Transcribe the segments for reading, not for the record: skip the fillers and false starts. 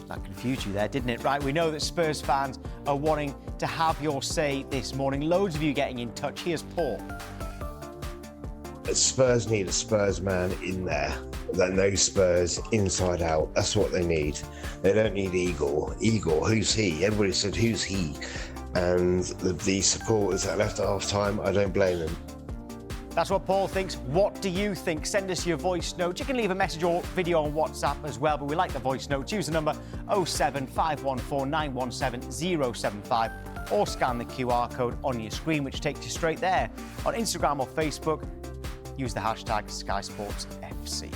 That confused you there, didn't it? Right, we know that Spurs fans are wanting to have your say this morning. Loads of you getting in touch. Here's Paul. Spurs need a Spurs man in there that knows Spurs inside out. That's what they need. They don't need Igor. Igor, who's he? Everybody said, who's he? And the supporters that left at half-time, I don't blame them. That's what Paul thinks. What do you think? Send us your voice notes. You can leave a message or video on WhatsApp as well, but we like the voice notes. Use the number 07514 917 075 or scan the QR code on your screen, which takes you straight there. On Instagram or Facebook, use the hashtag SkySportsFC.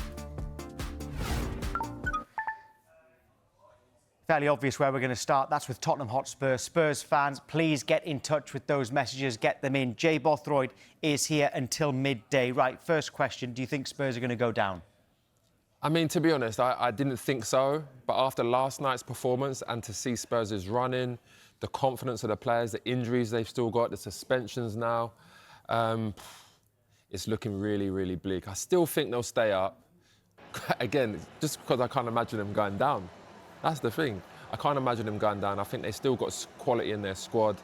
Fairly obvious where we're going to start. That's with Tottenham Hotspur. Spurs fans, please get in touch with those messages. Get them in. Jay Bothroyd is here until midday. Right, first question. Do you think Spurs are going to go down? I mean, to be honest, I didn't think so. But after last night's performance and to see Spurs' running, the confidence of the players, the injuries they've still got, the suspensions now, it's looking really, really bleak. I still think they'll stay up. Again, just because I can't imagine them going down. That's the thing. I can't imagine them going down. I think they still got quality in their squad.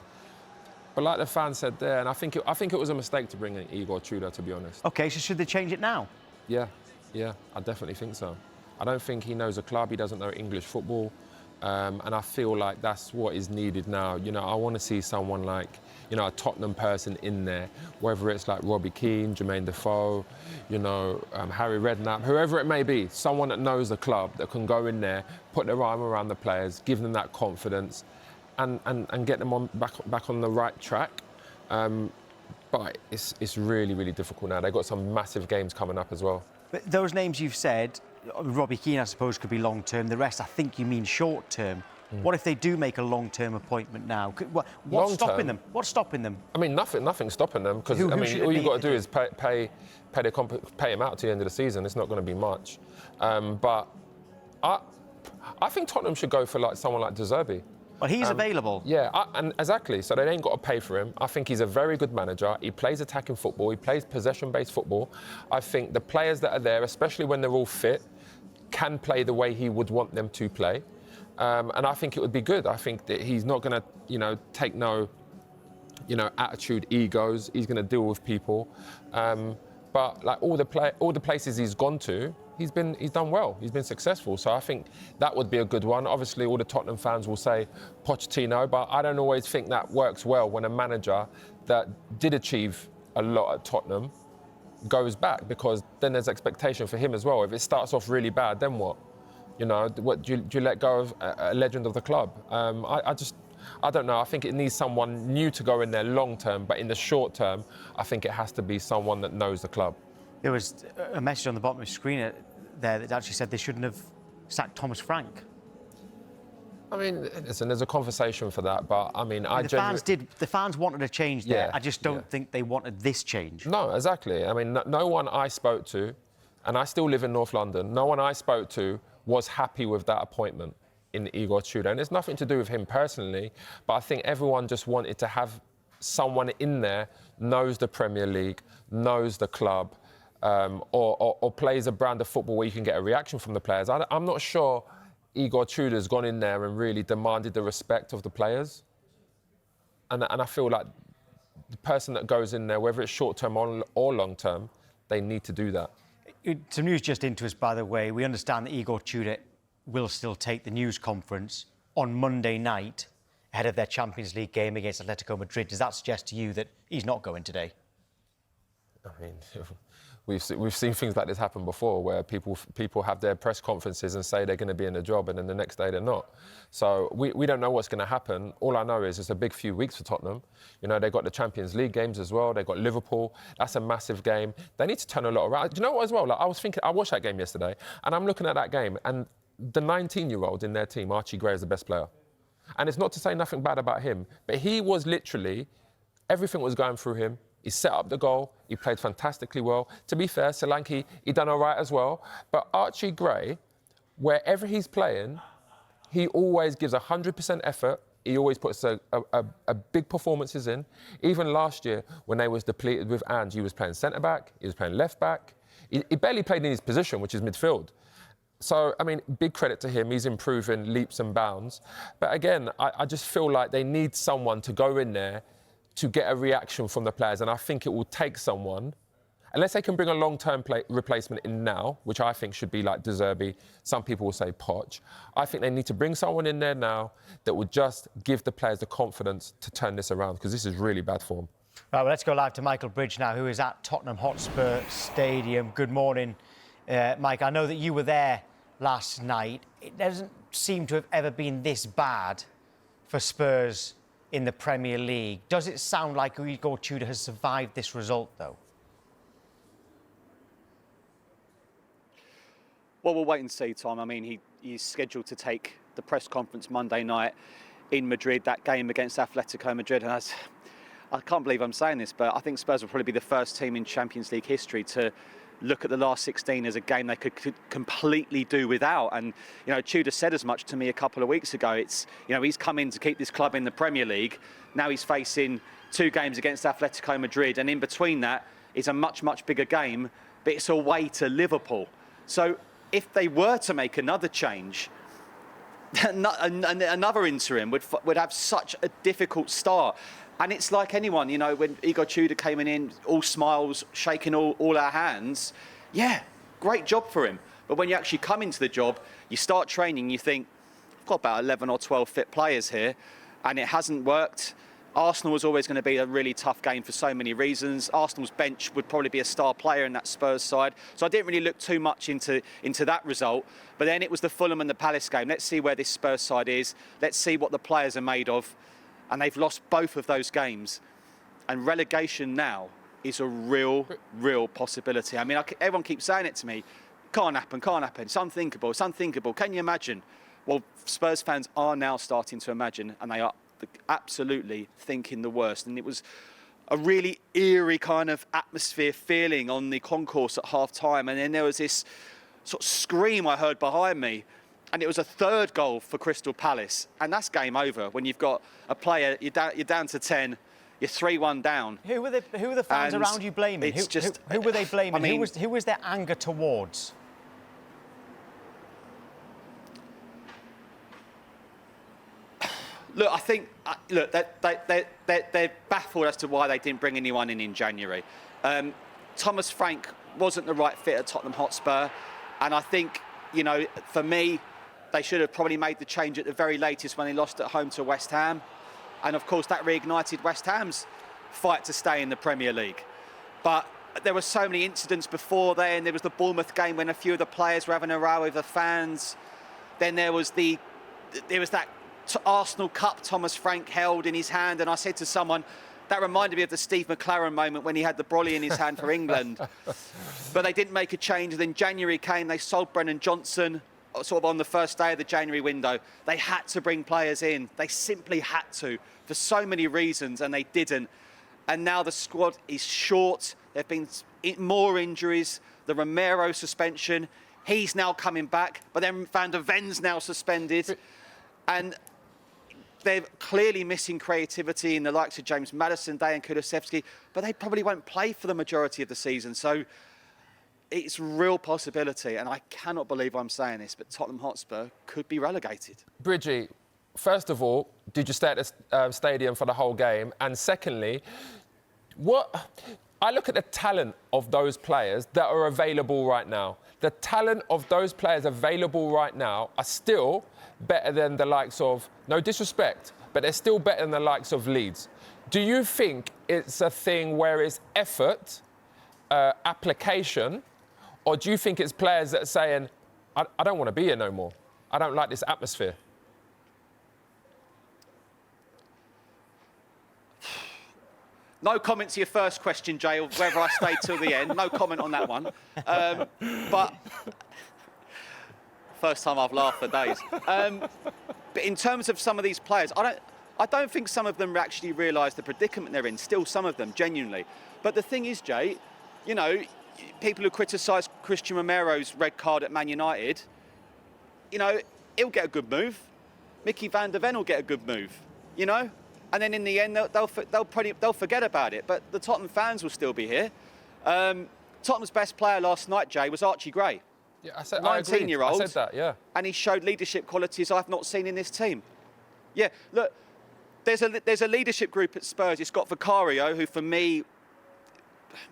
But like the fan said there, and I think it was a mistake to bring in Igor Tudor, to be honest. OK, so should they change it now? Yeah, I definitely think so. I don't think he knows the club. He doesn't know English football. And I feel like that's what is needed now. You know, I want to see someone like, you know, a Tottenham person in there, whether it's like Robbie Keane, Jermaine Defoe, you know, Harry Redknapp, whoever it may be, someone that knows the club that can go in there, put their arm around the players, give them that confidence and get them back on the right track. But it's really, really difficult now. They've got some massive games coming up as well. But those names you've said, Robbie Keane, I suppose, could be long-term. The rest, I think you mean short-term. What if they do make a long-term appointment now? What's stopping them? What's stopping them? I mean, nothing's stopping them because I mean, all you've got to do is pay him out to the end of the season. It's not going to be much, but I think Tottenham should go for like someone like Zerbi. Well, he's available. Yeah, and exactly. So they ain't got to pay for him. I think he's a very good manager. He plays attacking football. He plays possession-based football. I think the players that are there, especially when they're all fit, can play the way he would want them to play. And I think it would be good. I think that he's not going to, you know, take no, you know, attitude, egos. He's going to deal with people. But like all the places he's gone to, he's done well. He's been successful. So I think that would be a good one. Obviously, all the Tottenham fans will say Pochettino, but I don't always think that works well when a manager that did achieve a lot at Tottenham goes back, because then there's expectation for him as well. If it starts off really bad, then what? You know, what do you let go of a legend of the club? I don't know. I think it needs someone new to go in there long term, but in the short term, I think it has to be someone that knows the club. There was a message on the bottom of the screen there that actually said they shouldn't have sacked Thomas Frank. I mean, listen, there's a conversation for that, but I mean, the fans wanted a change there. Yeah, I just don't think they wanted this change. No, exactly. I mean, no one I spoke to, and I still live in North London, no one I spoke to was happy with that appointment in Igor Tudor. And it's nothing to do with him personally, but I think everyone just wanted to have someone in there knows the Premier League, knows the club, or plays a brand of football where you can get a reaction from the players. I'm not sure Igor Tudor's gone in there and really demanded the respect of the players. And I feel like the person that goes in there, whether it's short-term or long-term, they need to do that. Some news just into us, by the way. We understand that Igor Tudor will still take the news conference on Monday night ahead of their Champions League game against Atletico Madrid. Does that suggest to you that he's not going today? I mean, we've seen things like this happen before, where people have their press conferences and say they're going to be in the job, and then the next day they're not. So we don't know what's going to happen. All I know is it's a big few weeks for Tottenham. You know, they've got the Champions League games as well. They've got Liverpool. That's a massive game. They need to turn a lot around. Do you know what as well? Like, I watched that game yesterday, and I'm looking at that game, and the 19-year-old in their team, Archie Gray, is the best player. And it's not to say nothing bad about him, but he was literally, everything was going through him. He set up the goal. He played fantastically well. To be fair, Solanke, he done all right as well. But Archie Gray, wherever he's playing, he always gives 100% effort. He always puts a big performances in. Even last year, when they was depleted with Ange, he was playing centre-back, he was playing left-back. He barely played in his position, which is midfield. So, I mean, big credit to him. He's improving leaps and bounds. But again, I just feel like they need someone to go in there to get a reaction from the players. And I think it will take someone, unless they can bring a long-term replacement in now, which I think should be like Zerbi. Some people will say Poch. I think they need to bring someone in there now that would just give the players the confidence to turn this around, because this is really bad form. Right, well, let's go live to Michael Bridge now, who is at Tottenham Hotspur Stadium. Good morning, Mike. I know that you were there last night. It doesn't seem to have ever been this bad for Spurs in the Premier League. Does it sound like Igor Tudor has survived this result, though? Well, we'll wait and see, Tom. I mean, he's scheduled to take the press conference Monday night in Madrid, that game against Atletico Madrid. And I can't believe I'm saying this, but I think Spurs will probably be the first team in Champions League history to look at the last 16 as a game they could completely do without. And, you know, Tudor said as much to me a couple of weeks ago. It's, you know, he's come in to keep this club in the Premier League. Now he's facing 2 games against Atletico Madrid. And in between that is a much, much bigger game, but it's away to Liverpool. So if they were to make another change, another interim would have such a difficult start. And it's like anyone, you know, when Igor Tudor came in, all smiles, shaking all our hands. Yeah, great job for him. But when you actually come into the job, you start training, you think, I've got about 11 or 12 fit players here, and it hasn't worked. Arsenal was always going to be a really tough game for so many reasons. Arsenal's bench would probably be a star player in that Spurs side. So I didn't really look too much into that result. But then it was the Fulham and the Palace game. Let's see where this Spurs side is. Let's see what the players are made of. And they've lost both of those games. And relegation now is a real possibility. I mean, everyone keeps saying it to me. Can't happen. It's unthinkable. Can you imagine? Well, Spurs fans are now starting to imagine, and they are absolutely thinking the worst. And it was a really eerie kind of atmosphere feeling on the concourse at half-time. And then there was this sort of scream I heard behind me. And it was a third goal for Crystal Palace. And that's game over when you've got a player, you're down to 10, you're 3-1 down. Who were the fans around you blaming? Who were they blaming? I mean, who was their anger towards? Look, I think, they're baffled as to why they didn't bring anyone in January. Thomas Frank wasn't the right fit at Tottenham Hotspur. And I think, you know, for me, they should have probably made the change at the very latest when they lost at home to West Ham. And of course, that reignited West Ham's fight to stay in the Premier League. But there were so many incidents before then. There was the Bournemouth game when a few of the players were having a row with the fans. Then there was that Arsenal Cup Thomas Frank held in his hand. And I said to someone, that reminded me of the Steve McLaren moment when he had the brolly in his hand for England. But they didn't make a change. And then January came, they sold Brennan Johnson, sort of on the first day of the January window. They had to bring players in. They simply had to, for so many reasons, and they didn't. And now the squad is short. There have been more injuries. The Romero suspension, he's now coming back. But then Van der Ven's now suspended. And they're clearly missing creativity in the likes of James Maddison, Dejan Kulusevski, but they probably won't play for the majority of the season. So it's a real possibility, and I cannot believe I'm saying this, but Tottenham Hotspur could be relegated. Bridgie, first of all, did you stay at the stadium for the whole game? And secondly, I look at the talent of those players that are available right now. The talent of those players available right now are still better than the likes of, no disrespect, but they're still better than the likes of Leeds. Do you think it's a thing where it's effort, application, or do you think it's players that are saying, I don't want to be here no more. I don't like this atmosphere? No comment to your first question, Jay, or whether I stayed till the end. No comment on that one. But first time I've laughed for days. But in terms of some of these players, I don't think some of them actually realise the predicament they're in. Still, some of them, genuinely. But the thing is, Jay, you know, people who criticise Christian Romero's red card at Man United, you know, he'll get a good move. Mickey van der Ven will get a good move, you know? And then in the end, they'll forget about it. But the Tottenham fans will still be here. Tottenham's best player last night, Jay, was Archie Gray. Yeah, I said, I agree. 19-year-old. I said that, yeah. And he showed leadership qualities I've not seen in this team. Yeah, look, there's a leadership group at Spurs. It's got Vicario, who for me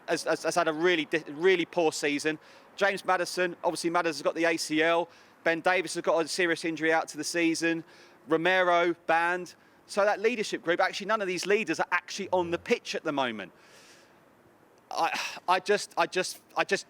has had a really poor season. James Maddison, obviously Maddison's got the ACL. Ben Davies has got a serious injury out to the season. Romero, banned. So that leadership group, actually none of these leaders are actually on the pitch at the moment. I just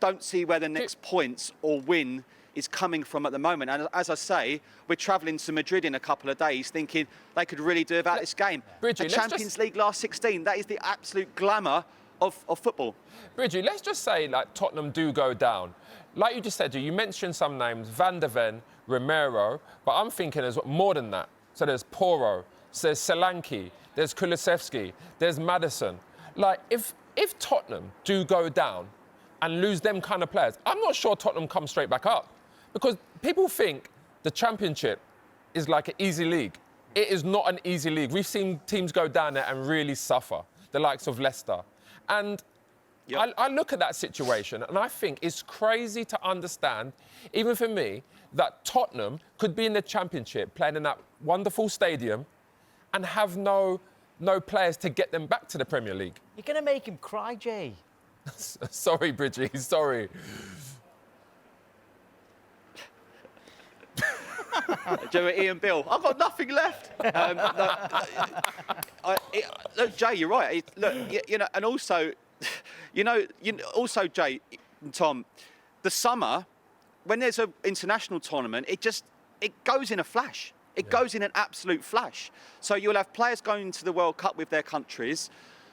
don't see where the next points or win is coming from at the moment. And as I say, we're travelling to Madrid in a couple of days thinking they could really do about this game. Bridgie, the Champions League last 16, that is the absolute glamour of football. Bridgie, let's just say like Tottenham do go down. Like you just said, you mentioned some names, Van der Ven, Romero, but I'm thinking there's more than that. So there's Porro, there's Solanke, there's Kulusevski, there's Maddison. Like, if Tottenham do go down and lose them kind of players, I'm not sure Tottenham come straight back up. Because people think the Championship is like an easy league. It is not an easy league. We've seen teams go down there and really suffer, the likes of Leicester. And yep. I look at that situation and I think it's crazy to understand, even for me, that Tottenham could be in the Championship playing in that wonderful stadium and have no players to get them back to the Premier League. You're going to make him cry, Jay. Sorry, Bridgie, sorry. Do you know, Ian Bill, I've got nothing left. Look, Jay, you're right. And also, also, Jay and Tom, the summer, when there's an international tournament, it goes in a flash. It goes in an absolute flash. So you'll have players going to the World Cup with their countries.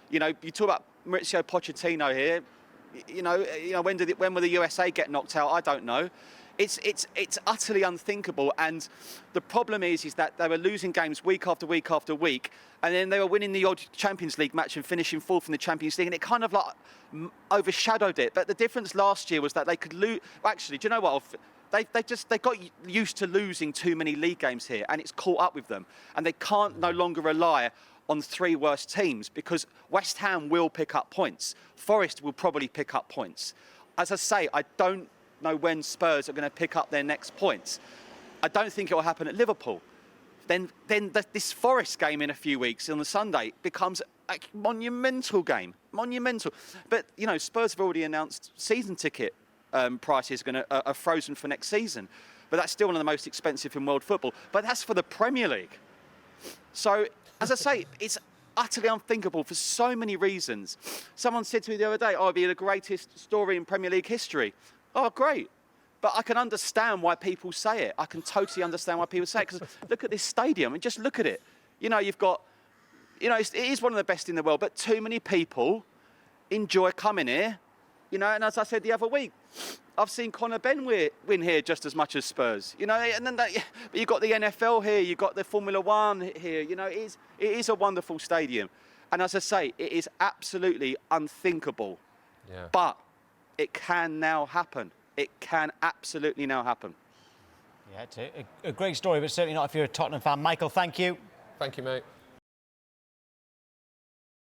You talk about Mauricio Pochettino here. When will the USA get knocked out? I don't know. It's utterly unthinkable. And the problem is that they were losing games week after week after week, and then they were winning the odd Champions League match and finishing fourth in the Champions League, and it kind of like overshadowed it. But the difference last year was that they could lose. Actually, do you know what? They got used to losing too many league games here, and it's caught up with them. And they can't no longer rely on the three worst teams, because West Ham will pick up points. Forest will probably pick up points. As I say, I don't know when Spurs are going to pick up their next points. I don't think it will happen at Liverpool. Then this Forest game in a few weeks on the Sunday becomes a monumental game. Monumental. But, Spurs have already announced season ticket prices are frozen for next season. But that's still one of the most expensive in world football. But that's for the Premier League. So, as I say, it's utterly unthinkable for so many reasons. Someone said to me the other day, it'll be the greatest story in Premier League history. Oh, great. But I can understand why people say it. I can totally understand why people say it. Because look at this stadium and just look at it. You've got, it is one of the best in the world, but too many people enjoy coming here. And as I said the other week, I've seen Conor Ben win here just as much as Spurs. And then but you've got the NFL here, you've got the Formula One here. It is a wonderful stadium. And as I say, it is absolutely unthinkable. Yeah. But it can now happen. It can absolutely now happen. Yeah, it's a great story, but certainly not if you're a Tottenham fan. Michael, thank you. Thank you, mate.